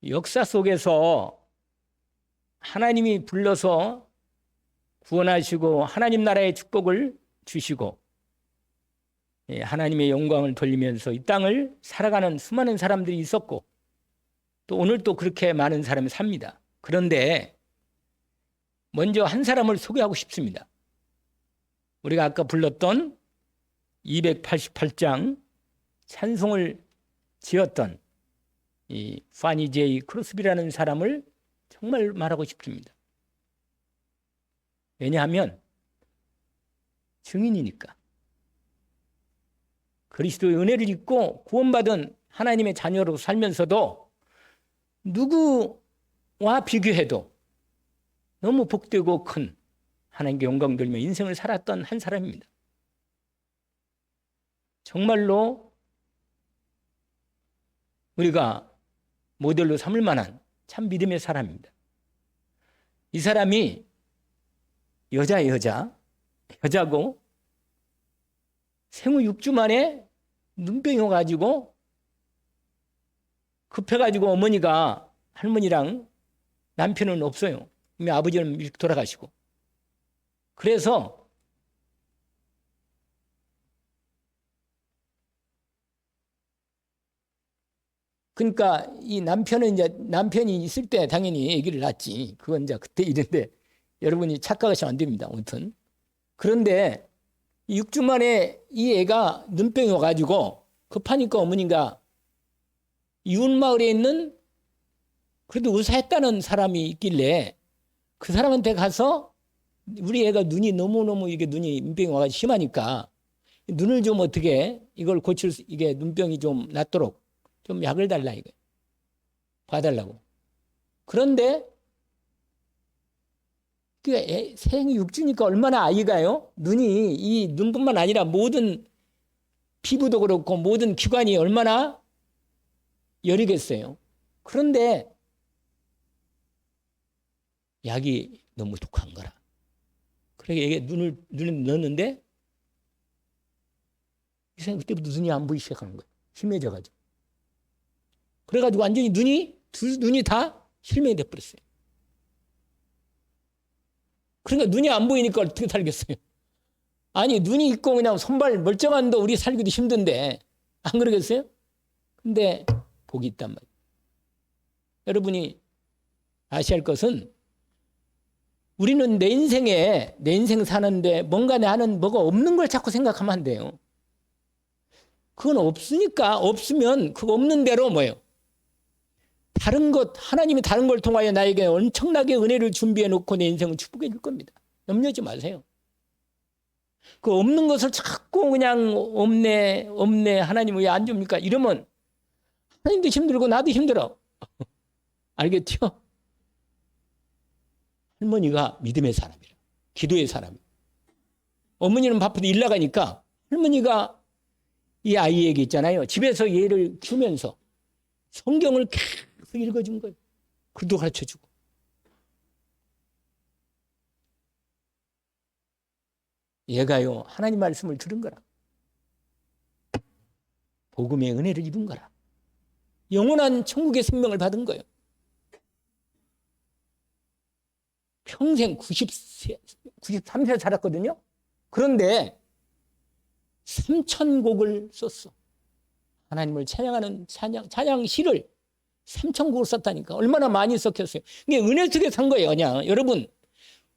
역사 속에서 하나님이 불러서 구원하시고 하나님 나라의 축복을 주시고 하나님의 영광을 돌리면서 이 땅을 살아가는 수많은 사람들이 있었고 또 오늘 또 그렇게 많은 사람이 삽니다. 그런데 먼저 한 사람을 소개하고 싶습니다. 우리가 아까 불렀던 288장 찬송을 지었던 이 파니 제이 크로스비라는 사람을 정말 말하고 싶습니다. 왜냐하면 증인이니까. 그리스도의 은혜를 입고 구원받은 하나님의 자녀로 살면서도 누구와 비교해도 너무 복되고 큰 하나님께 영광 돌리며 인생을 살았던 한 사람입니다. 정말로 우리가 모델로 삼을 만한 참 믿음의 사람입니다. 이 사람이 여자고 생후 6주 만에 눈병이 와가지고 급해가지고 어머니가 할머니랑 남편은 없어요. 이미 아버지는 일찍 돌아가시고. 그래서 그러니까 이 남편이 있을 때 당연히 아기를 낳지. 그건 이제 그때 일인데 여러분이 착각하시면 안 됩니다. 아무튼. 그런데 6주 만에 이 애가 눈병이 와가지고 급하니까 어머니가 이웃마을에 있는 그래도 의사했다는 사람이 있길래 그 사람한테 가서 우리 애가 너무너무 이게 눈이 눈병이 와가지고 심하니까 눈을 좀 어떻게 이걸 이게 눈병이 좀 낫도록 좀 약을 달라 이거 봐달라고. 그런데 생이 6주니까 얼마나 아이가요? 눈이 이 눈뿐만 아니라 모든 피부도 그렇고 모든 기관이 얼마나 여리겠어요. 그런데 약이 너무 독한 거라. 그러니까 이게 눈을 넣었는데 이상 그때부터 눈이 안 보이기 시작하는 거예요. 심해져가지고. 그래가지고 완전히 두 눈이 다 실명이 돼버렸어요. 그러니까 눈이 안 보이니까 어떻게 살겠어요? 아니 눈이 있고 그냥 손발 멀쩡한데 우리 살기도 힘든데 안 그러겠어요? 근데 복이 있단 말이에요. 여러분이 아셔야 할 것은 우리는 내 인생 사는데 뭔가 나는 뭐가 없는 걸 자꾸 생각하면 안 돼요. 그건 없으니까 없으면 그거 없는 대로 뭐예요? 하나님이 다른 걸 통하여 나에게 엄청나게 은혜를 준비해 놓고 내 인생을 축복해 줄 겁니다. 염려하지 마세요. 그 없는 것을 자꾸 그냥 없네 하나님 왜 안 줍니까? 이러면 하나님도 힘들고 나도 힘들어. 알겠죠? 할머니가 믿음의 사람이라. 기도의 사람이라. 어머니는 바쁘게 일 나가니까 할머니가 이 아이에게 있잖아요. 집에서 얘를 키우면서 성경을 계속 읽어준 거예요. 글도 가르쳐주고. 얘가요 하나님 말씀을 들은 거라. 복음의 은혜를 입은 거라. 영원한 천국의 생명을 받은 거예요. 평생 93세 살았거든요. 그런데 3,000곡을 썼어. 하나님을 찬양하는 찬양시를 3,000곡을 썼다니까. 얼마나 많이 썼겠어요. 이게 은혜 속에 산 거예요. 그냥 여러분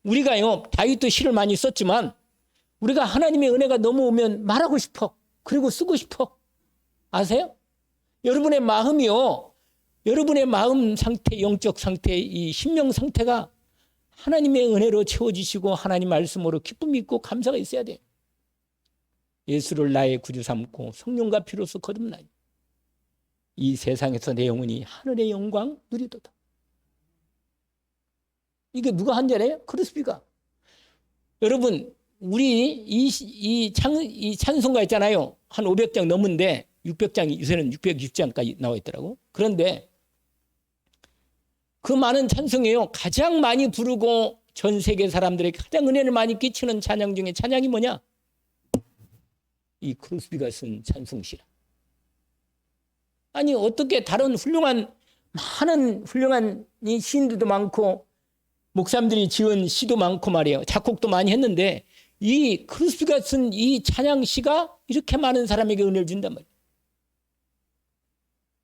우리가요 다윗도 시를 많이 썼지만 우리가 하나님의 은혜가 넘어오면 말하고 싶어. 그리고 쓰고 싶어. 아세요? 여러분의 마음이요. 여러분의 마음 상태, 영적 상태, 이 심령 상태가 하나님의 은혜로 채워지시고 하나님 말씀으로 기쁨이 있고 감사가 있어야 돼요. 예수를 나의 구주 삼고 성령과 피로서 거듭나니 이 세상에서 내 영혼이 하늘의 영광 누리도다. 이게 누가 한 자래요? 크로스비가. 여러분 우리 이 찬송가 있잖아요. 한 500장 넘은데 600장이 요새는 620장까지 나와 있더라고. 그런데 그 많은 찬송이에요. 가장 많이 부르고 전 세계 사람들에게 가장 은혜를 많이 끼치는 찬양 중에 찬양이 뭐냐? 이 크로스비가 쓴 찬송시라. 아니 어떻게 다른 훌륭한 많은 훌륭한 이 시인들도 많고 목사님들이 지은 시도 많고 말이에요. 작곡도 많이 했는데 이 크루스비가 쓴 이 찬양시가 이렇게 많은 사람에게 은혜를 준단 말이에요.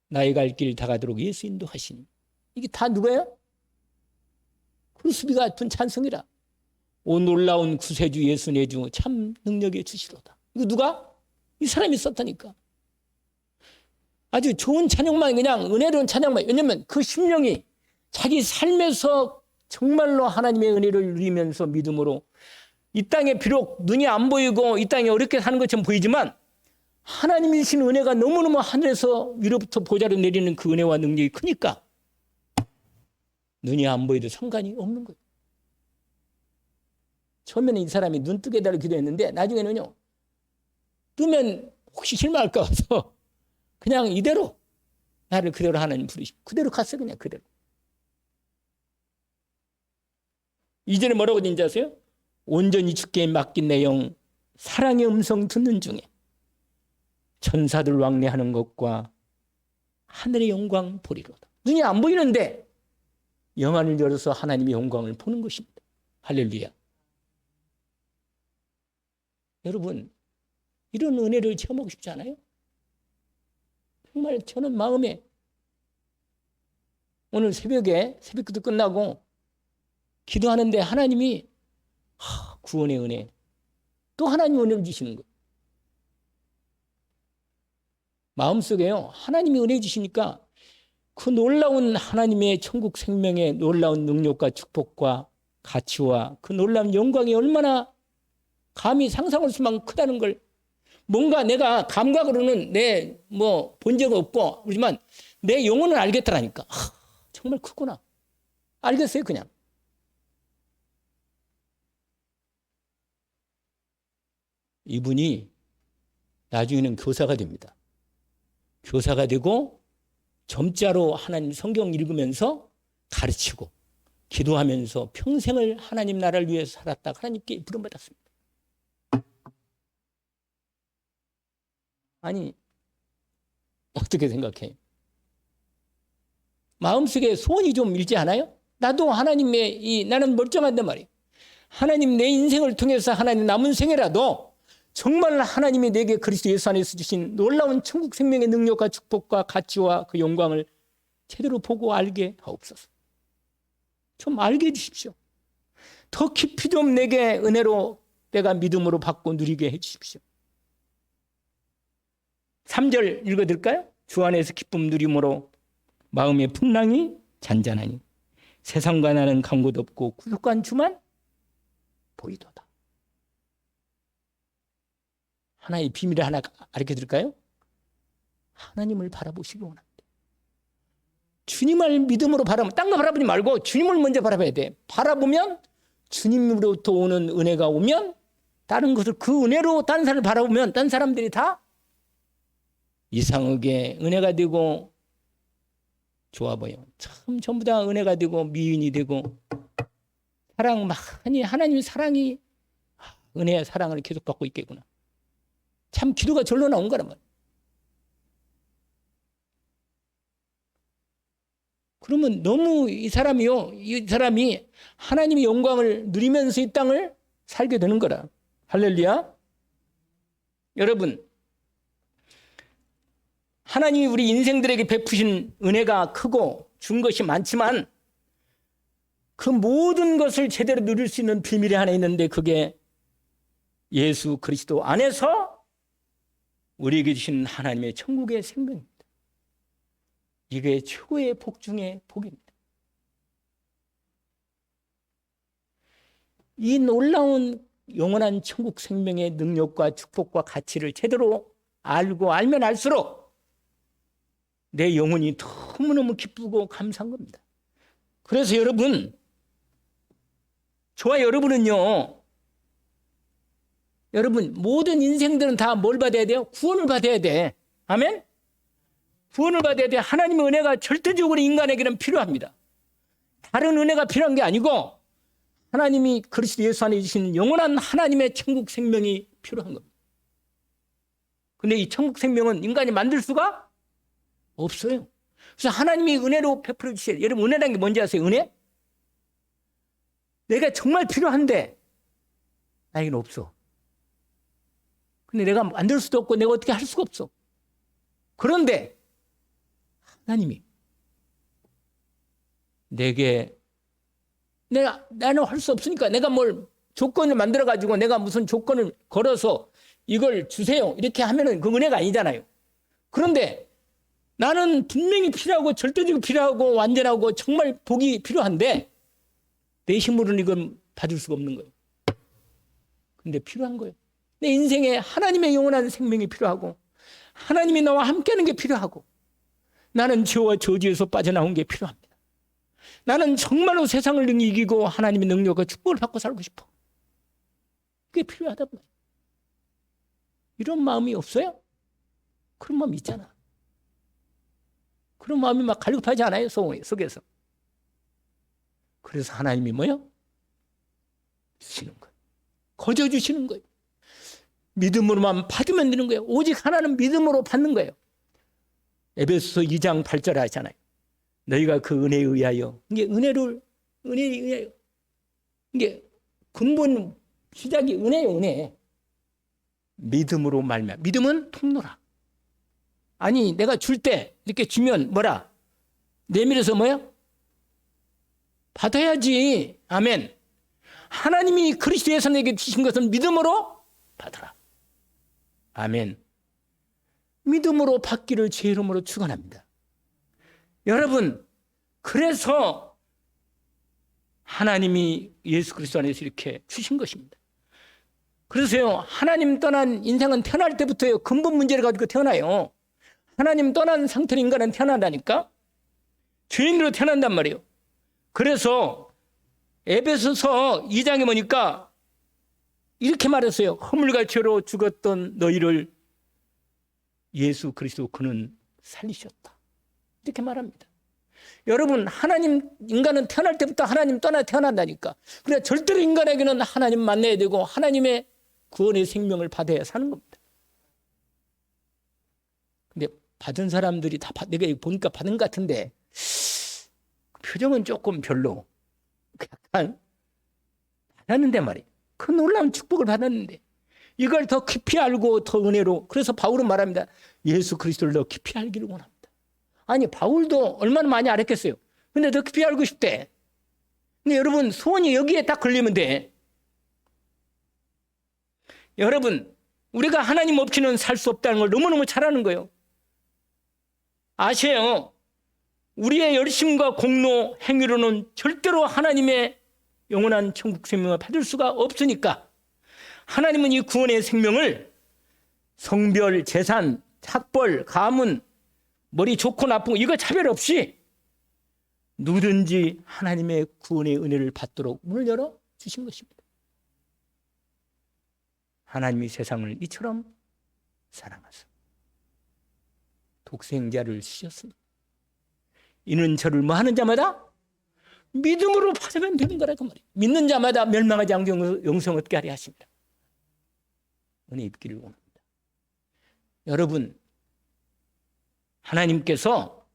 나의 갈 길 다가도록 예수 인도하시니. 이게 다 누구예요? 크루스비가 준 찬송이라. 오 놀라운 구세주 예수 내주 참 능력의 주시로다. 이거 누가? 이 사람이 썼다니까. 아주 좋은 찬양만, 그냥 은혜로운 찬양만. 왜냐면 그 심령이 자기 삶에서 정말로 하나님의 은혜를 누리면서 믿음으로 이 땅에 비록 눈이 안 보이고 이 땅에 어렵게 사는 것처럼 보이지만 하나님이 주신 은혜가 너무너무 하늘에서 위로부터 보좌로 내리는 그 은혜와 능력이 크니까 눈이 안 보여도 상관이 없는 거예요. 처음에는 이 사람이 눈 뜨게 해달라고 기도했는데 나중에는요, 뜨면 혹시 실망할까 봐서 그냥 이대로 나를 그대로 하나님 부르시고 그대로 갔어요. 그냥 그대로. 이전에 뭐라고 했는지 아세요? 온전히 주께 맡긴 내 영 사랑의 음성 듣는 중에 천사들 왕래하는 것과 하늘의 영광 보리로다. 눈이 안 보이는데 영안을 열어서 하나님의 영광을 보는 것입니다. 할렐루야. 여러분, 이런 은혜를 체험하고 싶지 않아요? 정말 저는 마음에 오늘 새벽에 새벽기도 끝나고 기도하는데 하나님이 구원의 은혜, 또 하나님 은혜를 주시는 거예요. 마음속에요, 하나님이 은혜 주시니까 그 놀라운 하나님의 천국 생명의 놀라운 능력과 축복과 가치와 그 놀라운 영광이 얼마나 감히 상상할 수만 크다는 걸, 뭔가 내가 감각으로는 내 본 적 없고 그렇지만 내 영혼은 알겠더라니까. 정말 크구나. 알겠어요, 그냥. 이분이 나중에는 교사가 됩니다. 교사가 되고 점자로 하나님 성경 읽으면서 가르치고 기도하면서 평생을 하나님 나라를 위해서 살았다 하나님께 부름받았습니다. 아니, 어떻게 생각해? 마음속에 소원이 좀 일지 않아요? 나도 하나님의 나는 멀쩡한데 말이에요. 하나님 내 인생을 통해서 하나님 남은 생애라도 정말 하나님이 내게 그리스도 예수 안에서 주신 놀라운 천국 생명의 능력과 축복과 가치와 그 영광을 제대로 보고 알게 하옵소서. 좀 알게 해주십시오. 더 깊이 좀 내게 은혜로 내가 믿음으로 받고 누리게 해주십시오. 3절 읽어드릴까요? 주 안에서 기쁨 누림으로 마음의 풍랑이 잔잔하니 세상과 나는 간 곳 없고 구속한 주만 보이도다. 하나의 비밀을 하나 가르쳐드릴까요? 하나님을 바라보시기 원합니다. 주님을 믿음으로 바라보면, 딴 거 바라보지 말고 주님을 먼저 바라봐야 돼. 바라보면 주님으로부터 오는 은혜가 오면 다른 것을 그 은혜로 다른 사람을 바라보면 다른 사람들이 다 이상하게 은혜가 되고 좋아 보여. 참 전부 다 은혜가 되고 미인이 되고 사랑 많이, 하나님의 사랑이 은혜의 사랑을 계속 받고 있겠구나. 참 기도가 절로 나온 거란 말이에요. 그러면 너무 이 사람이 하나님의 영광을 누리면서 이 땅을 살게 되는 거라. 할렐루야. 여러분, 하나님이 우리 인생들에게 베푸신 은혜가 크고 준 것이 많지만 그 모든 것을 제대로 누릴 수 있는 비밀이 하나 있는데 그게 예수 그리스도 안에서 우리에게 주신 하나님의 천국의 생명입니다. 이게 최고의 복 중의 복입니다. 이 놀라운 영원한 천국 생명의 능력과 축복과 가치를 제대로 알고 알면 알수록 내 영혼이 너무너무 기쁘고 감사한 겁니다. 그래서 여러분, 저와 여러분은요, 여러분 모든 인생들은 다 뭘 받아야 돼요? 구원을 받아야 돼. 아멘? 구원을 받아야 돼. 하나님의 은혜가 절대적으로 인간에게는 필요합니다. 다른 은혜가 필요한 게 아니고 하나님이 그리스도 예수 안에 주신 영원한 하나님의 천국 생명이 필요한 겁니다. 근데 이 천국 생명은 인간이 만들 수가 없어요. 그래서 하나님이 은혜로 베풀어 주셔야 돼요. 여러분, 은혜라는 게 뭔지 아세요? 은혜? 내가 정말 필요한데 나에게는 없어. 근데 내가 만들 수도 없고 내가 어떻게 할 수가 없어. 그런데 하나님이 내게 나는 할 수 없으니까 내가 뭘 조건을 만들어 가지고 내가 무슨 조건을 걸어서 이걸 주세요 이렇게 하면은 그 은혜가 아니잖아요. 그런데 나는 분명히 필요하고 절대적으로 필요하고 완전하고 정말 복이 필요한데 내 힘으로는 이건 받을 수가 없는 거예요. 근데 필요한 거예요. 내 인생에 하나님의 영원한 생명이 필요하고 하나님이 나와 함께하는 게 필요하고 나는 죄와 저주에서 빠져나온 게 필요합니다. 나는 정말로 세상을 이기고 하나님의 능력과 축복을 받고 살고 싶어. 그게 필요하단 말이에요. 이런 마음이 없어요? 그런 마음이 있잖아. 그런 마음이 막 갈급하지 않아요? 속에서. 그래서 하나님이 뭐요? 주시는 거예요. 거저 주시는 거예요. 믿음으로만 받으면 되는 거예요. 오직 하나는 믿음으로 받는 거예요. 에베소서 2장 8절에 하잖아요. 너희가 그 은혜에 의하여, 이게 은혜에 의하여, 이게 근본 시작이 은혜예요, 은혜. 믿음으로 말미암아. 믿음은 통로라. 아니, 내가 줄 때 이렇게 주면 뭐라? 내밀어서 뭐야? 받아야지. 아멘. 하나님이 그리스도에서 내게 주신 것은 믿음으로 받아라. 아멘. 믿음으로 받기를 제 이름으로 축원합니다. 여러분, 그래서 하나님이 예수 그리스도 안에서 이렇게 주신 것입니다. 그래서요, 하나님 떠난 인생은 태어날 때부터요, 근본 문제를 가지고 태어나요. 하나님 떠난 상태로 인간은 태어난다니까? 죄인으로 태어난단 말이에요. 그래서 에베소서 2장에 보니까 이렇게 말했어요. 허물과 죄로 죽었던 너희를 예수 그리스도 그는 살리셨다. 이렇게 말합니다. 여러분, 인간은 태어날 때부터 하나님 떠나 태어난다니까. 그래, 절대로 인간에게는 하나님 만나야 되고 하나님의 구원의 생명을 받아야 사는 겁니다. 근데 받은 사람들이 다 내가 보니까 받은 것 같은데 표정은 조금 별로. 약간 받았는데 말이에요. 그 놀라운 축복을 받았는데 이걸 더 깊이 알고 더 은혜로. 그래서 바울은 말합니다. 예수 그리스도를 더 깊이 알기를 원합니다. 아니, 바울도 얼마나 많이 알았겠어요. 근데 더 깊이 알고 싶대. 근데 여러분, 소원이 여기에 딱 걸리면 돼. 여러분, 우리가 하나님 없이는 살 수 없다는 걸 너무너무 잘 아는 거예요. 아세요? 우리의 열심과 공로, 행위로는 절대로 하나님의 영원한 천국 생명을 받을 수가 없으니까 하나님은 이 구원의 생명을 성별, 재산, 학벌, 가문, 머리 좋고 나쁘고 이거 차별 없이 누구든지 하나님의 구원의 은혜를 받도록 문을 열어 주신 것입니다. 하나님이 세상을 이처럼 사랑하사 독생자를 주셨습니다. 이는 저를 뭐 하는 자마다 믿음으로 받으면 되는 거라고 말이에요. 믿는 자마다 멸망하지 않고 영생 얻게 하려 하십니다. 은혜 입기를 원합니다. 여러분, 하나님께서,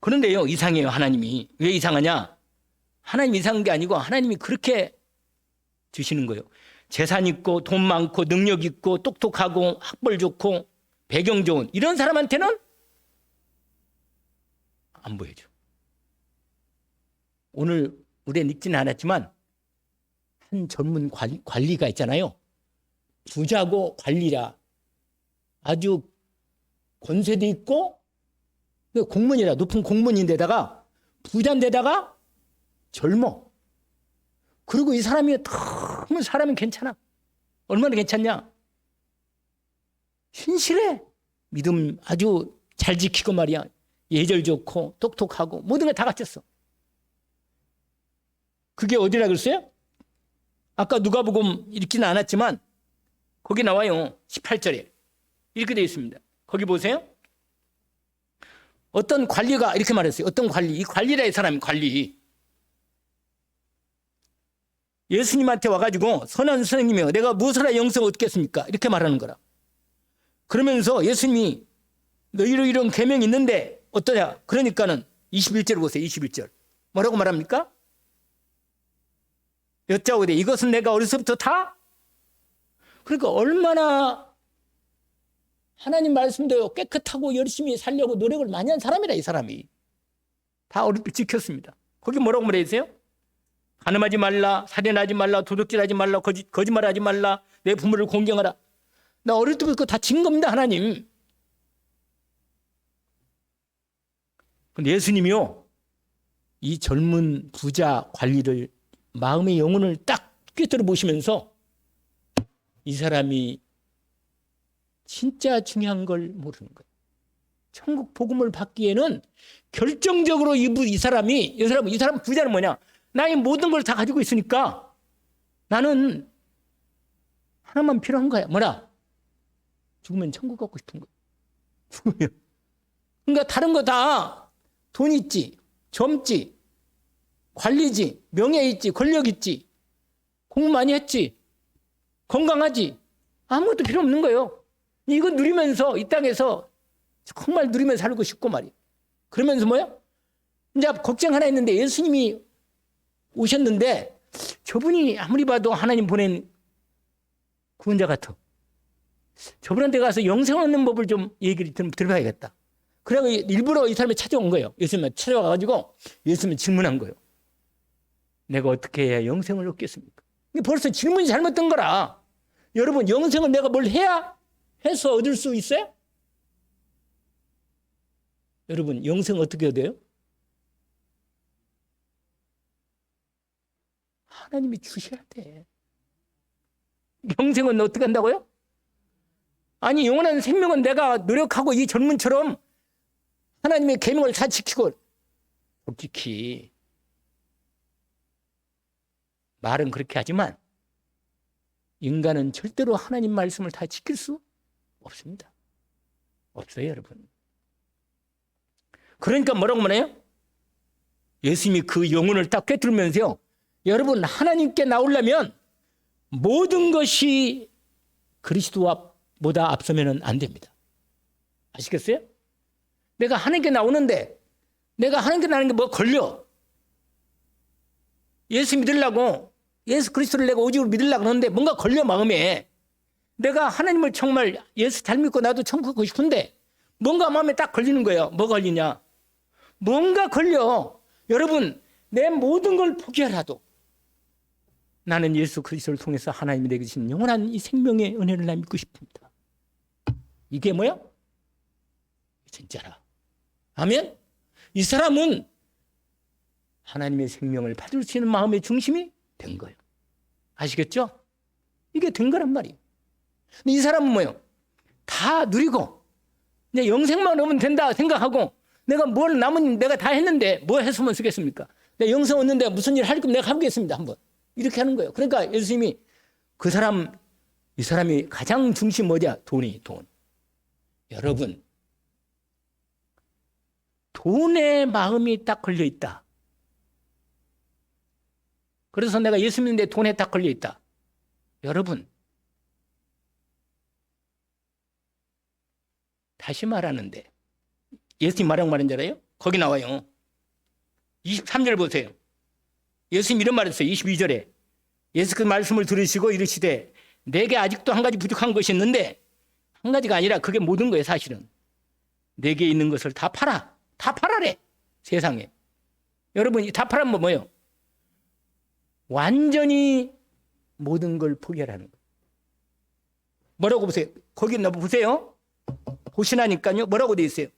그런데요, 이상해요. 하나님이 왜 이상하냐? 하나님 이상한 게 아니고 하나님이 그렇게 주시는 거예요. 재산 있고 돈 많고 능력 있고 똑똑하고 학벌 좋고 배경 좋은 이런 사람한테는 안 보여줘. 오늘 우리는 읽지는 않았지만 한 전문 관리가 있잖아요. 부자고 관리라 아주 권세도 있고 공무원이라 높은 공무원인데다가 부자인데다가 젊어. 그리고 이 사람이 너무 사람이 괜찮아. 얼마나 괜찮냐? 신실해. 믿음 아주 잘 지키고 말이야. 예절 좋고 똑똑하고 모든 게 다 갖췄어. 그게 어디라 그랬어요? 아까 누가복음 읽지는 않았지만 거기 나와요. 18절에 이렇게 되어 있습니다. 거기 보세요. 어떤 관리가 이렇게 말했어요. 어떤 관리, 이 관리라 이 사람이 관리. 예수님한테 와가지고 선한 선생님이요, 내가 무엇을 하여 영생을 얻겠습니까? 이렇게 말하는 거라. 그러면서 예수님이 너희로 이런 계명이 있는데 어떠냐? 그러니까는 21절 보세요. 21절. 뭐라고 말합니까? 여짜오되 이것은 내가 어려서부터 다? 그러니까 얼마나 하나님 말씀도 깨끗하고 열심히 살려고 노력을 많이 한 사람이라, 이 사람이. 다 어렵게 지켰습니다. 거기 뭐라고 말해주세요? 간음하지 말라, 살인하지 말라, 도둑질하지 말라, 거짓말하지 말라, 내 부모를 공경하라. 나 어릴 때부터 그거 다 진 겁니다, 하나님. 근데 예수님이요, 이 젊은 부자 관리를 마음의 영혼을 딱 꿰뚫어 보시면서 이 사람이 진짜 중요한 걸 모르는 거예요. 천국 복음을 받기에는 결정적으로 이 사람 부자는 뭐냐? 나의 모든 걸 다 가지고 있으니까 나는 하나만 필요한 거야. 뭐라? 죽으면 천국 갖고 싶은 거야. 죽으면. 그러니까 다른 거 다 돈 있지, 젊지, 관리지, 명예 있지, 권력 있지, 공부 많이 했지, 건강하지, 아무것도 필요 없는 거예요. 이거 누리면서 이 땅에서 정말 누리면서 살고 싶고 말이에요. 그러면서 뭐야? 이제 걱정 하나 있는데, 예수님이 오셨는데 저분이 아무리 봐도 하나님 보낸 구원자 같아. 저분한테 가서 영생 얻는 법을 좀 얘기를 들어봐야겠다. 그래서 일부러 이 사람이 찾아온 거예요. 예수님이 찾아와가지고 예수님이 질문한 거예요. 내가 어떻게 해야 영생을 얻겠습니까? 벌써 질문이 잘못된 거라. 여러분, 영생을 내가 뭘 해야 해서 얻을 수 있어요? 여러분, 영생 어떻게 얻어요? 하나님이 주셔야 돼. 영생은 어떻게 한다고요? 아니, 영원한 생명은 내가 노력하고 이 젊은처럼 하나님의 계명을 다 지키고, 솔직히 말은 그렇게 하지만 인간은 절대로 하나님 말씀을 다 지킬 수 없습니다. 없어요, 여러분. 그러니까 뭐라고 말해요? 예수님이 그 영혼을 딱 꿰뚫으면서요, 여러분, 하나님께 나오려면 모든 것이 그리스도보다 앞서면 안 됩니다. 아시겠어요? 내가 하나님께 나오는데, 내가 하나님께 나오는 게 뭐 걸려? 예수 믿으려고, 예수 그리스도를 내가 오직으로 믿으려고 하는데 뭔가 걸려, 마음에. 내가 하나님을 정말 예수 잘 믿고 나도 천국 가고 싶은데 뭔가 마음에 딱 걸리는 거예요. 뭐 걸리냐? 뭔가 걸려. 여러분, 내 모든 걸 포기하라도 나는 예수 그리스도를 통해서 하나님이 내게 주신 영원한 이 생명의 은혜를 나 믿고 싶습니다. 이게 뭐야? 진짜라. 아멘? 이 사람은 하나님의 생명을 받을 수 있는 마음의 중심이 된 거예요. 아시겠죠? 이게 된 거란 말이에요. 근데 이 사람은 뭐예요? 다 누리고 이제 영생만 오면 된다 생각하고, 내가 뭘 남은 내가 다 했는데 뭐 했으면 쓰겠습니까? 내가 영생 얻는데 무슨 일 할 거면 내가 하겠습니다, 한번. 이렇게 하는 거예요. 그러니까 예수님이 이 사람이 가장 중심 뭐냐? 돈. 여러분, 돈에 마음이 딱 걸려 있다. 그래서 내가 예수 믿는데 돈에 딱 걸려 있다. 여러분, 다시 말하는데, 예수님 말한 줄 알아요? 거기 나와요. 23절 보세요. 예수님 이런 말 했어요. 22절에. 예수 그 말씀을 들으시고 이르시되, 내게 아직도 한 가지 부족한 것이 있는데, 한 가지가 아니라 그게 모든 거예요, 사실은. 내게 있는 것을 다 팔아. 다 팔아래, 세상에. 여러분, 다 팔아면 뭐예요? 완전히 모든 걸 포기하라는 거예요. 뭐라고 보세요? 거기 보세요. 보시나니까요. 뭐라고 돼 있어요?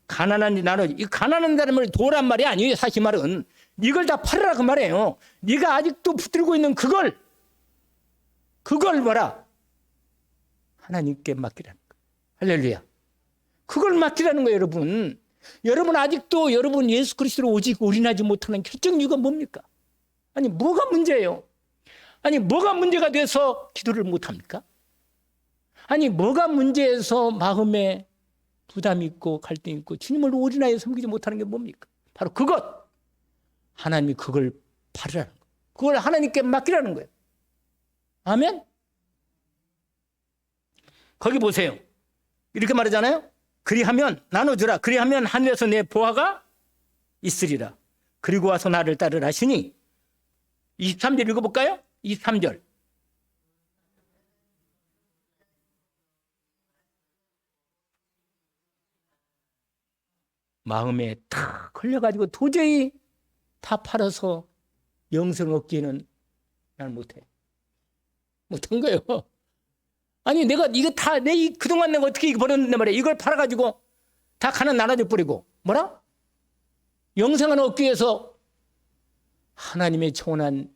가난한 나눠. 이 가난한 사람을 도란 말이 아니에요. 사실 말은 이걸 다 팔아라 그 말이에요. 네가 아직도 붙들고 있는 그걸 뭐라? 하나님께 맡기라는 거예요. 할렐루야. 그걸 맡기라는 거예요, 여러분. 여러분, 아직도 여러분 예수 그리스도로 오직 올인하지 못하는 결정 이유가 뭡니까? 아니, 뭐가 문제예요? 아니, 뭐가 문제가 돼서 기도를 못합니까? 아니, 뭐가 문제에서 마음에 부담이 있고 갈등이 있고 주님을 올인하여 섬기지 못하는 게 뭡니까? 바로 그것. 하나님이 그걸 팔으라는 거예요. 그걸 하나님께 맡기라는 거예요. 아멘? 거기 보세요. 이렇게 말하잖아요. 그리하면 나눠주라. 그리하면 하늘에서 내 보화가 있으리라. 그리고 와서 나를 따르라 하시니 23절 읽어볼까요? 23절. 마음에 탁 걸려가지고 도저히 다 팔아서 영생 얻기는 난 못해. 못한 거예요. 아니 내가 이거 다 그동안 내가 어떻게 이거 벌었는데 말이야. 이걸 팔아가지고 다 가난 나눠줘 버리고 뭐라? 영생을 얻기 위해서 하나님의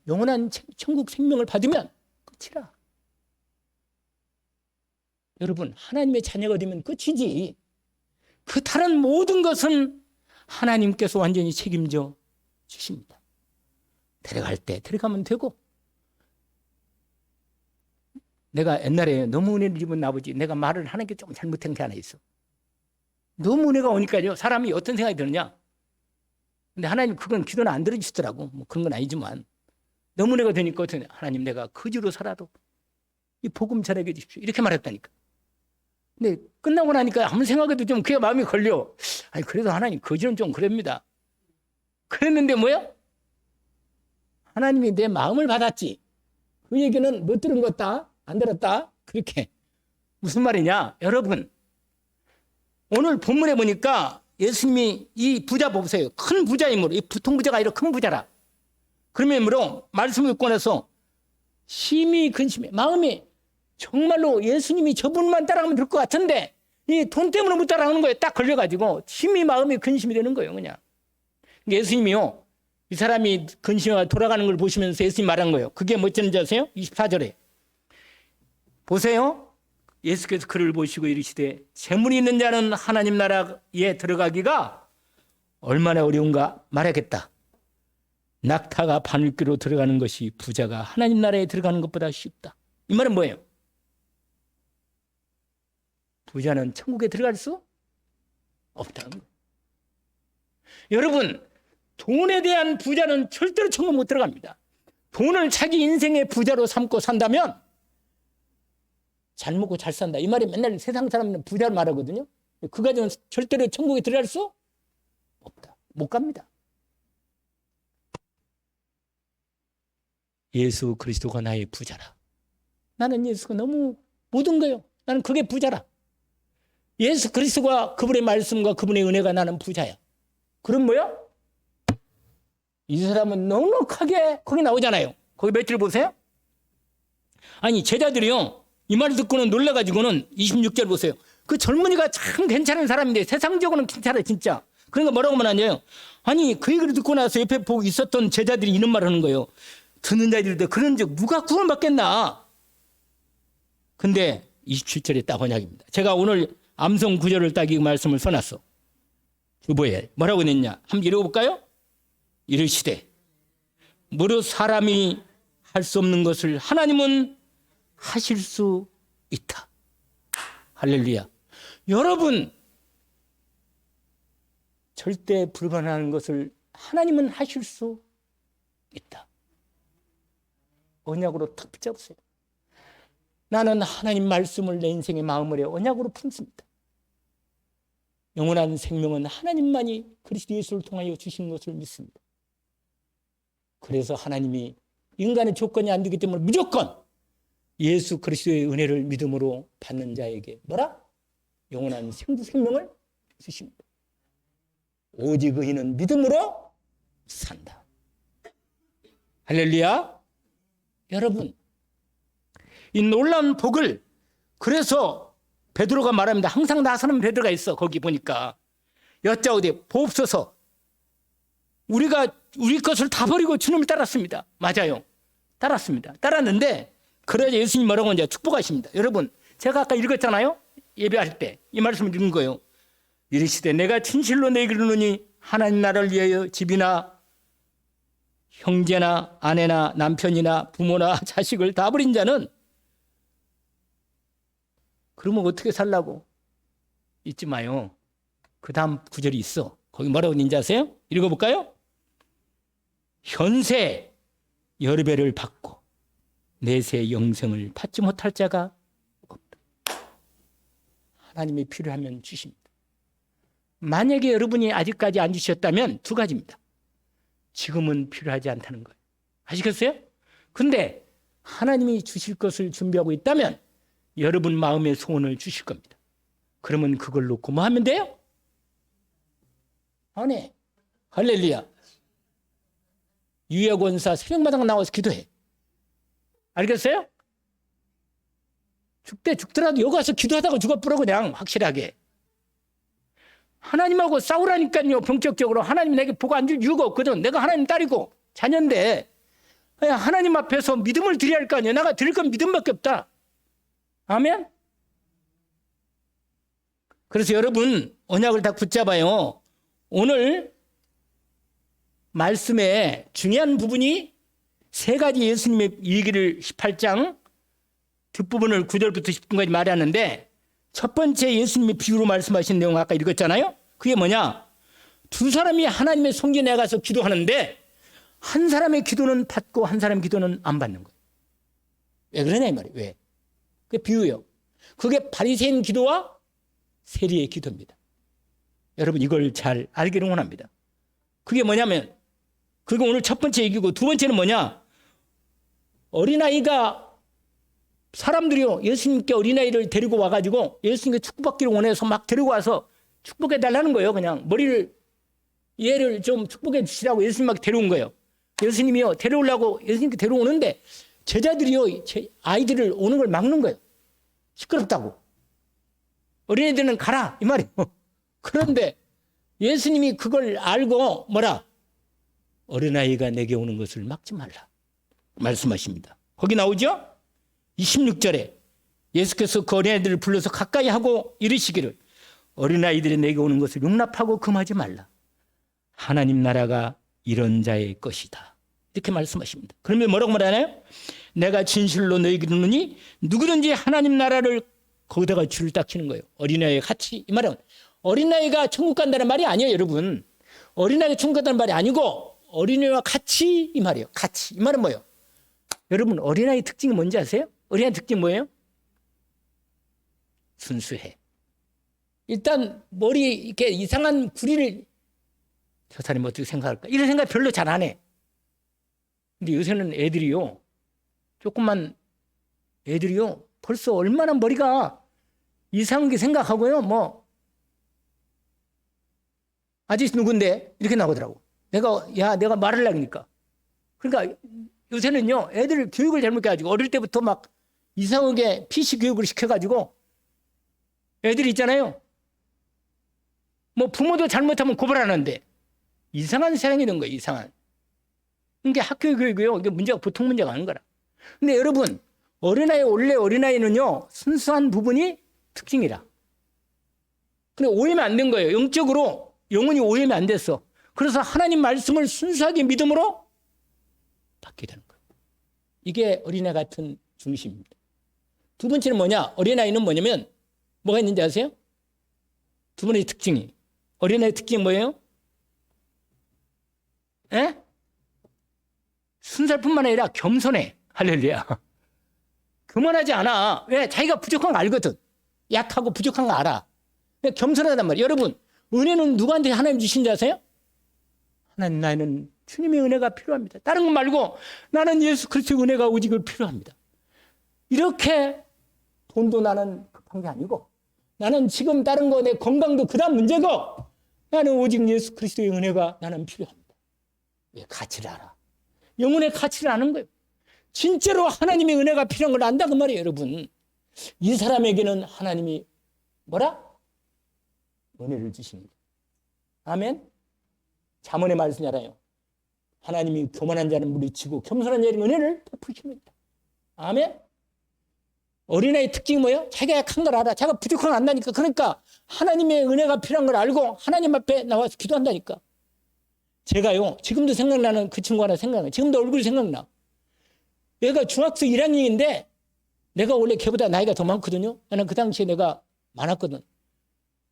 영원한 천국 생명을 받으면 끝이라. 여러분 하나님의 자녀가 되면 끝이지. 그 다른 모든 것은 하나님께서 완전히 책임져 주십니다. 데려갈 때 데려가면 되고, 내가 옛날에 너무 은혜를 입은 아버지, 내가 말을 하는 게 좀 잘못한 게 하나 있어. 너무 은혜가 오니까요, 사람이 어떤 생각이 드느냐. 근데 하나님 그건 기도는 안 들어주시더라고. 뭐 그런 건 아니지만 너무 은혜가 되니까 어떻게 하나님 내가 거지로 살아도 이 복음 전하게 해주십시오. 이렇게 말했다니까. 근데 끝나고 나니까 아무 생각해도 좀 그게 마음이 걸려. 아니 그래도 하나님 거지는 좀 그럽니다. 그랬는데 뭐야? 하나님이 내 마음을 받았지. 그 얘기는 못 들은 것 같다. 안 들었다. 그렇게. 무슨 말이냐? 여러분 오늘 본문에 보니까 예수님이 이 부자 보세요. 큰 부자이므로, 이 보통 부자가 아니라 큰 부자라. 그러므로 말씀을 듣고 나서 심히 근심해. 마음이 정말로 예수님이 저분만 따라가면 될 것 같은데 이 돈 때문에 못 따라가는 거예요. 딱 걸려가지고 심히 마음이 근심이 되는 거예요. 그냥. 예수님이요. 이 사람이 근심하고 돌아가는 걸 보시면서 예수님 말한 거예요. 그게 뭐였는지 아세요? 24절에. 보세요. 예수께서 그를 보시고 이르시되 재물이 있는 자는 하나님 나라에 들어가기가 얼마나 어려운가 말하겠다. 낙타가 바늘귀로 들어가는 것이 부자가 하나님 나라에 들어가는 것보다 쉽다. 이 말은 뭐예요? 부자는 천국에 들어갈 수 없다는 거예요. 여러분 돈에 대한 부자는 절대로 천국 못 들어갑니다. 돈을 자기 인생의 부자로 삼고 산다면 잘 먹고 잘 산다. 이 말이 맨날 세상 사람들은 부자를 말하거든요. 그 가정은 절대로 천국에 들어갈 수 없다. 못 갑니다. 예수 그리스도가 나의 부자라. 나는 예수가 너무 모든 거예요. 나는 그게 부자라. 예수 그리스도가 그분의 말씀과 그분의 은혜가 나는 부자야. 그럼 뭐야? 이 사람은 넉넉하게 거기 나오잖아요. 거기 몇 줄 보세요. 아니 제자들이요. 이 말을 듣고는 놀라가지고는 26절 보세요. 그 젊은이가 참 괜찮은 사람인데 세상적으로는 괜찮아 진짜. 그러니까 뭐라고 말하냐요. 아니 그 얘기를 듣고 나서 옆에 보고 있었던 제자들이 이런 말을 하는 거예요. 듣는 자들도 그런 적 누가 구원받겠나. 근데 27절에 딱 언약입니다. 제가 오늘 암송 구절을 딱 이 말씀을 써놨어. 주보에 뭐라고 냈냐. 한번 읽어볼까요? 이르시되 무릇 사람이 할 수 없는 것을 하나님은 하실 수 있다. 할렐루야. 여러분 절대 불가능한 것을 하나님은 하실 수 있다. 언약으로 탁 붙잡으세요. 나는 하나님 말씀을 내 인생의 마음으로 언약으로 품습니다. 영원한 생명은 하나님만이 그리스도 예수를 통하여 주신 것을 믿습니다. 그래서 하나님이 인간의 조건이 안 되기 때문에 무조건 예수 그리스도의 은혜를 믿음으로 받는 자에게 뭐라? 영원한 생명을 주십니다. 오직 의인은 믿음으로 산다. 할렐루야. 여러분 이 놀라운 복을 그래서 베드로가 말합니다. 항상 나서는 베드로가 있어. 거기 보니까 여짜오되 보옵소서 우리가 우리 것을 다 버리고 주님을 따랐습니다. 맞아요. 따랐습니다. 따랐는데 그래야 예수님 뭐라고 이제 축복하십니다. 여러분 제가 아까 읽었잖아요. 예배할 때 이 말씀을 읽은 거예요. 이르시되 내가 진실로 내게 이르노니 하나님 나라를 위하여 집이나 형제나 아내나 남편이나 부모나 자식을 다 버린 자는 그러면 어떻게 살라고? 잊지 마요. 그 다음 구절이 있어. 거기 뭐라고 있는지 아세요? 읽어볼까요? 현세 여러 배를 받고 내세 영생을 받지 못할 자가 없다. 하나님이 필요하면 주십니다. 만약에 여러분이 아직까지 안 주셨다면 두 가지입니다. 지금은 필요하지 않다는 거예요. 아시겠어요? 근데 하나님이 주실 것을 준비하고 있다면 여러분 마음의 소원을 주실 겁니다. 그러면 그걸 놓고 뭐 하면 돼요? 안 해. 할렐루야. 유예권사 새벽마당 나와서 기도해. 알겠어요? 죽더라도 여기 가서 기도하다가 죽어버려 그냥 확실하게. 하나님하고 싸우라니까요. 본격적으로 하나님 내게 복 안 줄 이유가 없거든. 내가 하나님 딸이고 자녀인데 그냥 하나님 앞에서 믿음을 드려야 할 거 아니에요. 내가 드릴 건 믿음밖에 없다. 아멘? 그래서 여러분 언약을 다 붙잡아요. 오늘 말씀에 중요한 부분이 세 가지 예수님의 얘기를 18장 뒷부분을 9절부터 10분까지 말하는데 첫 번째 예수님이 비유로 말씀하신 내용 아까 읽었잖아요. 그게 뭐냐? 두 사람이 하나님의 성전에 가서 기도하는데 한 사람의 기도는 받고 한 사람의 기도는 안 받는 거예요. 왜 그러냐 이 말이에요. 왜? 그게 비유예요. 그게 바리새인 기도와 세리의 기도입니다. 여러분 이걸 잘 알기를 원합니다. 그게 뭐냐면 그게 오늘 첫 번째 얘기고 두 번째는 뭐냐? 어린아이가 사람들이요 예수님께 어린아이를 데리고 와가지고 예수님께 축복받기를 원해서 막 데리고 와서 축복해 달라는 거예요. 그냥 머리를 얘를 좀 축복해 주시라고 예수님 막 데려온 거예요. 예수님이요 데려오려고 예수님께 데려오는데 제자들이요 아이들을 오는 걸 막는 거예요. 시끄럽다고. 어린애들은 가라 이 말이에요. 그런데 예수님이 그걸 알고 뭐라? 어린아이가 내게 오는 것을 막지 말라 말씀하십니다. 거기 나오죠? 26절에 예수께서 그 어린아이들을 불러서 가까이 하고 이르시기를 어린아이들이 내게 오는 것을 용납하고 금하지 말라. 하나님 나라가 이런 자의 것이다. 이렇게 말씀하십니다. 그러면 뭐라고 말하나요? 내가 진실로 너희에게 이르노니 누구든지 하나님 나라를 거기다가 줄을 딱 치는 거예요. 어린아이와 같이. 이 말은 어린아이가 천국 간다는 말이 아니에요. 여러분. 어린아이가 천국 간다는 말이 아니고 어린아이와 같이 이 말이에요. 같이. 이 말은 뭐예요? 여러분 어린아이 특징이 뭔지 아세요? 어린아이 특징이 뭐예요? 순수해. 일단 머리 이렇게 이상한 구리를 저 사람이 어떻게 생각할까? 이런 생각 별로 잘 안 해. 근데 요새는 애들이요. 조금만 애들이요. 벌써 얼마나 머리가 이상하게 생각하고요. 뭐 아저씨 누군데? 이렇게 나오더라고. 내가 말을 하니까. 그러니까 요새는요. 애들 교육을 잘못해가지고 어릴 때부터 막 이상하게 PC 교육을 시켜가지고 애들이 있잖아요. 뭐 부모도 잘못하면 고발하는데 이상한 세상이 된 거예요. 이상한. 이게 학교 교육이요. 이게 문제가 보통 문제가 아닌 거라. 근데 여러분 원래 어린아이는요. 순수한 부분이 특징이라. 근데 오해면 안 된 거예요. 영적으로 영혼이 오해면 안 됐어. 그래서 하나님 말씀을 순수하게 믿음으로 받게 되는 거예요. 이게 어린아이 같은 중심입니다. 두 번째는 뭐냐? 어린아이는 뭐냐면 뭐가 있는지 아세요? 두 번의 특징이. 어린아이의 특징이 뭐예요? 에? 순살뿐만 아니라 겸손해. 할렐루야. 교만하지 않아. 왜? 자기가 부족한 거 알거든. 약하고 부족한 거 알아. 겸손하단 말이에요. 여러분, 은혜는 누구한테 하나님 주신 줄 아세요? 하나님 나는 주님의 은혜가 필요합니다. 다른 거 말고 나는 예수 그리스도의 은혜가 오직 필요합니다. 이렇게 돈도 나는 급한 게 아니고 나는 지금 다른 거 내 건강도 그다음 문제고 나는 오직 예수 그리스도의 은혜가 나는 필요합니다. 왜? 가치를 알아. 영혼의 가치를 아는 거예요. 진짜로 하나님의 은혜가 필요한 걸 안다 그 말이에요. 여러분. 이 사람에게는 하나님이 뭐라? 은혜를 주십니다. 아멘. 잠언의 말씀이잖아요. 하나님이 교만한 자는 물리치고 겸손한 자에게 은혜를 베푸십니다. 아멘. 어린아이의 특징이 뭐예요? 자기가 약한 걸 알아. 자기가 부족한 걸 안다니까. 그러니까 하나님의 은혜가 필요한 걸 알고 하나님 앞에 나와서 기도한다니까. 제가요 지금도 생각나는 그 친구 하나 생각나요. 지금도 얼굴이 생각나. 얘가 중학생 1학년인데 내가 원래 걔보다 나이가 더 많거든요. 나는 그 당시에 내가 많았거든.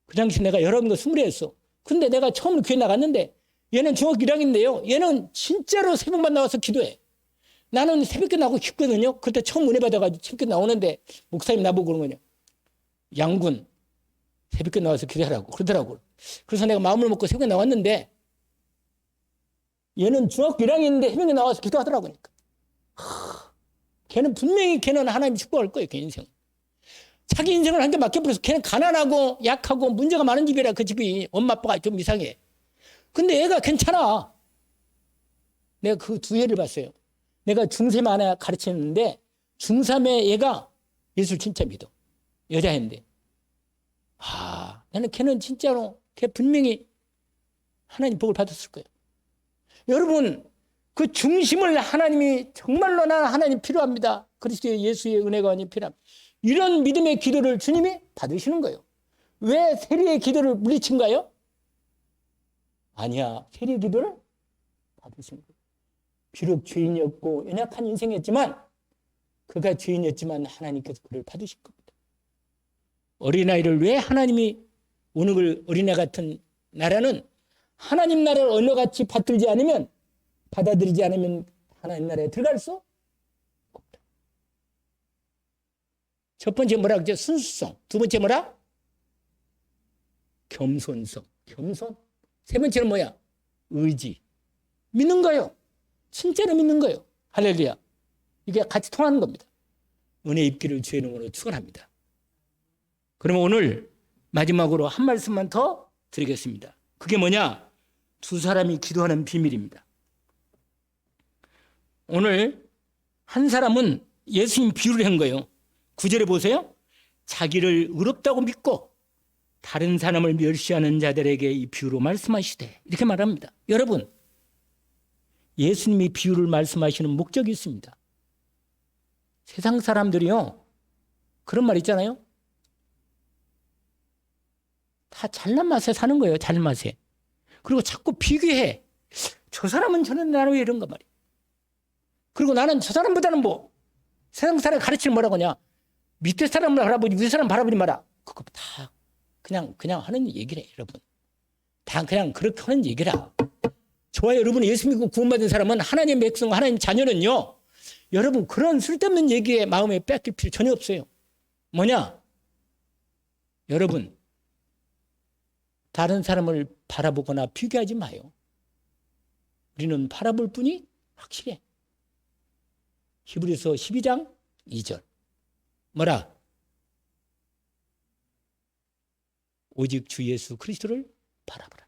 그 당시에 내가 19, 20이었어. 근데 내가 처음 교회 나갔는데 얘는 중학교 1학년인데요. 얘는 진짜로 새벽만 나와서 기도해. 나는 새벽에 나오고 싶거든요. 그때 처음 은혜 받아가지고 새벽에 나오는데 목사님 나보고 그런 거냐. 양군 새벽에 나와서 기도하라고 그러더라고. 그래서 내가 마음을 먹고 새벽에 나왔는데 얘는 중학교 1학년인데 새벽에 나와서 기도하더라고. 걔는 분명히 걔는 하나님 축복할 거예요. 걔 인생. 자기 인생을 한 개 맡겨버려서 걔는 가난하고 약하고 문제가 많은 집이라 그 집이 엄마 아빠가 좀 이상해. 근데 애가 괜찮아. 내가 그 두 애를 봤어요. 내가 중3 하나 가르치는데 중3의 얘가 예수를 진짜 믿어. 여자애인데. 나는 걔는 진짜로 걔 분명히 하나님 복을 받았을 거예요. 여러분 그 중심을 하나님이 정말로 나는 하나님 필요합니다. 그리스도의 예수의 은혜가 많이 필요합니다. 이런 믿음의 기도를 주님이 받으시는 거예요. 왜 세리의 기도를 물리친가요? 아니야. 세리의 기도를 받으신 거예요. 비록 죄인이었고 연약한 인생이었지만 그가 죄인이었지만 하나님께서 그를 받으신 겁니다. 어린아이를 왜 하나님이 오늘 어린애 같은 나라는 하나님 나라를 언어같이 받들지 않으면 받아들이지 않으면 하나님 나라에 들어갈 수 없다. 첫 번째 뭐라 그러죠? 순수성. 두 번째 뭐라? 겸손성. 겸손. 세 번째는 뭐야? 의지. 믿는 거예요. 진짜로 믿는 거예요. 할렐루야. 이게 같이 통하는 겁니다. 은혜 입기를 주의 이름으로 축원합니다. 그러면 오늘 마지막으로 한 말씀만 더 드리겠습니다. 그게 뭐냐? 두 사람이 기도하는 비밀입니다. 오늘 한 사람은 예수님 비유를 한 거예요. 9절에 보세요. 자기를 의롭다고 믿고 다른 사람을 멸시하는 자들에게 이 비유로 말씀하시되 이렇게 말합니다. 여러분 예수님이 비유를 말씀하시는 목적이 있습니다. 세상 사람들이요 그런 말 있잖아요. 다 잘난 맛에 사는 거예요. 잘난 맛에. 그리고 자꾸 비교해. 저 사람은 저런 나는 왜 이런가 말이야. 그리고 나는 저 사람보다는 뭐 세상 사람 가르치는 뭐라고 하냐. 밑에 사람을 바라보지 위에 사람 바라보지 마라. 그거 다 그냥 하는 얘기래 여러분. 다 그냥 그렇게 하는 얘기라. 저와 여러분 예수 믿고 구원받은 사람은 하나님의 백성 하나님 자녀는요. 여러분 그런 쓸데없는 얘기에 마음에 뺏길 필요 전혀 없어요. 뭐냐. 여러분 다른 사람을 바라보거나 비교하지 마요. 우리는 바라볼 뿐이 확실해. 히브리서 12장 2절. 뭐라? 오직 주 예수 그리스도를 바라보라.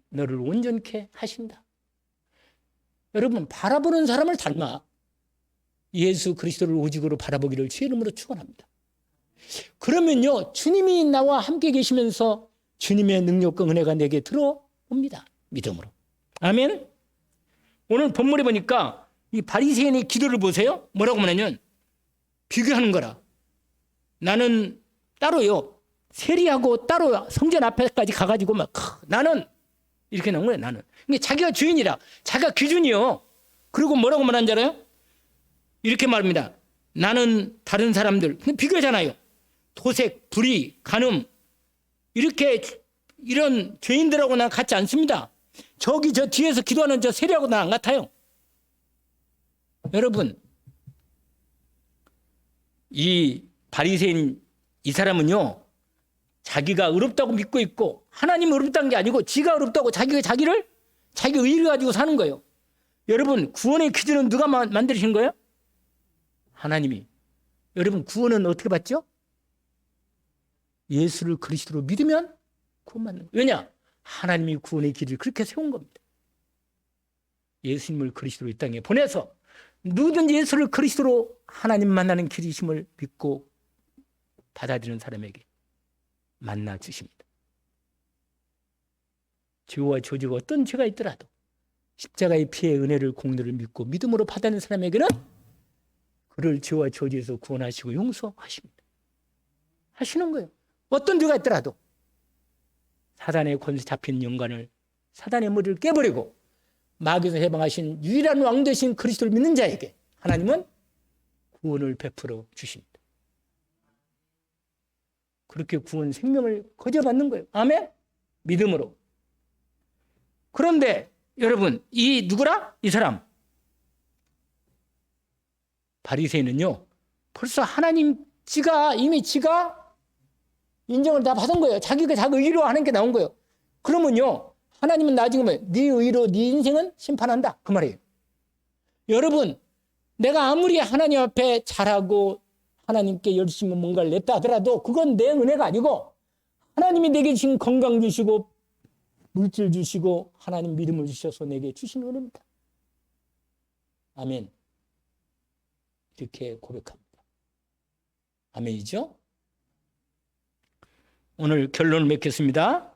너를 온전케 하신다. 여러분 바라보는 사람을 닮아 예수 그리스도를 오직으로 바라보기를 주의 이름으로 축원합니다. 그러면요 주님이 나와 함께 계시면서 주님의 능력과 은혜가 내게 들어옵니다. 믿음으로. 아멘. 오늘 본문에 보니까 이 바리새인의 기도를 보세요. 뭐라고 말하냐면 비교하는 거라. 나는 따로요 세리하고 따로 성전 앞에까지 가가지고 막 나는 이렇게 나온 거예요. 나는. 근데 자기가 주인이라 자기가 기준이요. 그리고 뭐라고 말하는 줄 알아요? 이렇게 말합니다. 나는 다른 사람들 비교하잖아요. 도색, 불의, 간음 이렇게 이런 죄인들하고 난 같지 않습니다. 저기 저 뒤에서 기도하는 저 세리하고 난 안 같아요. 여러분 이 바리새인 이 사람은요 자기가 의롭다고 믿고 있고 하나님이 의롭다는 게 아니고 지가 의롭다고 자기가 자기 의를 가지고 사는 거예요. 여러분 구원의 기준은 누가 만드신 거예요? 하나님이. 여러분 구원은 어떻게 받죠? 예수를 그리스도로 믿으면 구원받는 거예요. 왜냐? 하나님이 구원의 길을 그렇게 세운 겁니다. 예수님을 그리스도로 이 땅에 보내서 누구든지 예수를 그리스도로 하나님 만나는 길이심을 믿고 받아들이는 사람에게 만나 주십니다. 죄와 조지가 어떤 죄가 있더라도 십자가의 피의 은혜를 공로를 믿고 믿음으로 받아들이는 사람에게는 그를 죄와 조지에서 구원하시고 용서하십니다. 하시는 거예요. 어떤 죄가 있더라도 사단의 권세 잡힌 영관을 사단의 머리를 깨버리고 마귀에서 해방하신 유일한 왕 되신 그리스도를 믿는 자에게 하나님은 구원을 베풀어 주십니다. 그렇게 구원 생명을 거저받는 거예요. 아멘? 믿음으로. 그런데 여러분 이 누구라? 이 사람 바리새인은요 벌써 하나님 이미 지가 인정을 다 받은 거예요. 자기가 자기 의로 하는 게 나온 거예요. 그러면요, 하나님은 나중에 네 의로 네 인생은 심판한다, 그 말이에요. 여러분, 내가 아무리 하나님 앞에 잘하고 하나님께 열심히 뭔가를 냈다 하더라도 그건 내 은혜가 아니고 하나님이 내게 주신 건강 주시고 물질 주시고 하나님 믿음을 주셔서 내게 주신 은혜입니다. 아멘. 이렇게 고백합니다. 아멘이죠? 오늘 결론을 맺겠습니다.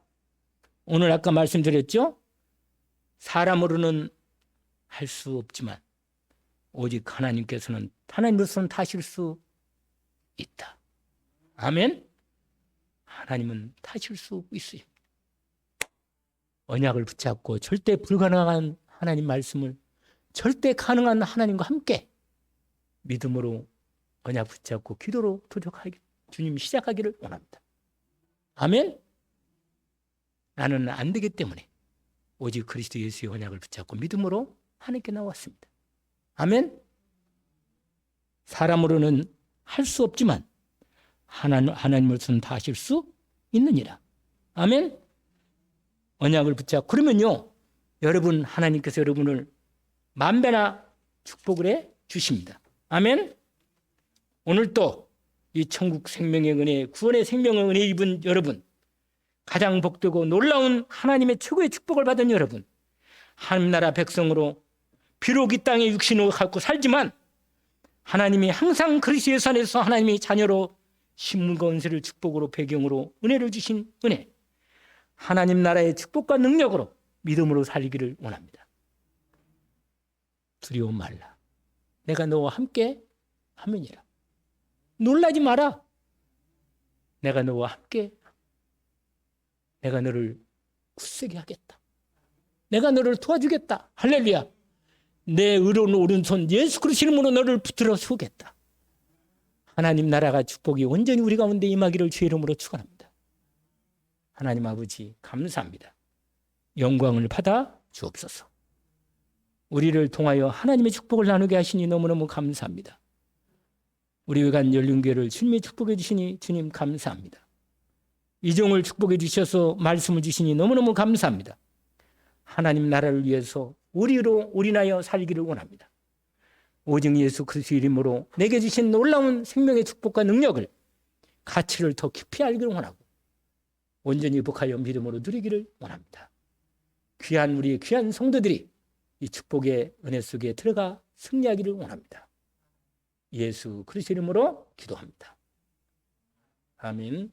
오늘 아까 말씀드렸죠? 사람으로는 할 수 없지만 오직 하나님께서는, 하나님으로서는 다 하실 수 있다. 아멘. 하나님은 다 하실 수 있어요. 언약을 붙잡고 절대 불가능한 하나님 말씀을 절대 가능한 하나님과 함께 믿음으로 언약 붙잡고 기도로 도적하기, 주님 시작하기를 원합니다. 아멘. 나는 안 되기 때문에 오직 그리스도 예수의 언약을 붙잡고 믿음으로 하나님께 나왔습니다. 아멘. 사람으로는 할 수 없지만 하나님으로서는 다 하실 수 있느니라. 아멘. 언약을 붙잡고, 그러면요, 여러분, 하나님께서 여러분을 만배나 축복을 해 주십니다. 아멘. 오늘 또 이 천국 생명의 은혜, 구원의 생명의 은혜 입은 여러분, 가장 복되고 놀라운 하나님의 최고의 축복을 받은 여러분, 하나님 나라 백성으로 비록 이 땅에 육신으로 갖고 살지만 하나님이 항상 그리스도 예수 안에서 하나님이 자녀로 신문과 은혜를 축복으로 배경으로 은혜를 주신 은혜, 하나님 나라의 축복과 능력으로 믿음으로 살기를 원합니다. 두려워 말라. 내가 너와 함께 하느니라. 놀라지 마라. 내가 너와 함께, 내가 너를 굳세게 하겠다. 내가 너를 도와주겠다. 할렐루야. 내 의로운 오른손 예수 그리스도 이름으로 너를 붙들어 세우겠다. 하나님 나라가 축복이 온전히 우리 가운데 임하기를 주의 이름으로 축원합니다. 하나님 아버지 감사합니다. 영광을 받아 주옵소서. 우리를 통하여 하나님의 축복을 나누게 하시니 너무너무 감사합니다. 우리 외관 열린교회를 주님이 축복해 주시니 주님 감사합니다. 이종을 축복해 주셔서 말씀을 주시니 너무너무 감사합니다. 하나님 나라를 위해서 우리로 올인하여 살기를 원합니다. 오직 예수 그리스도 이름으로 내게 주신 놀라운 생명의 축복과 능력을, 가치를 더 깊이 알기를 원하고 온전히 회복하여 믿음으로 누리기를 원합니다. 귀한 우리의 귀한 성도들이 이 축복의 은혜 속에 들어가 승리하기를 원합니다. 예수 그리스도 이름으로 기도합니다. 아멘.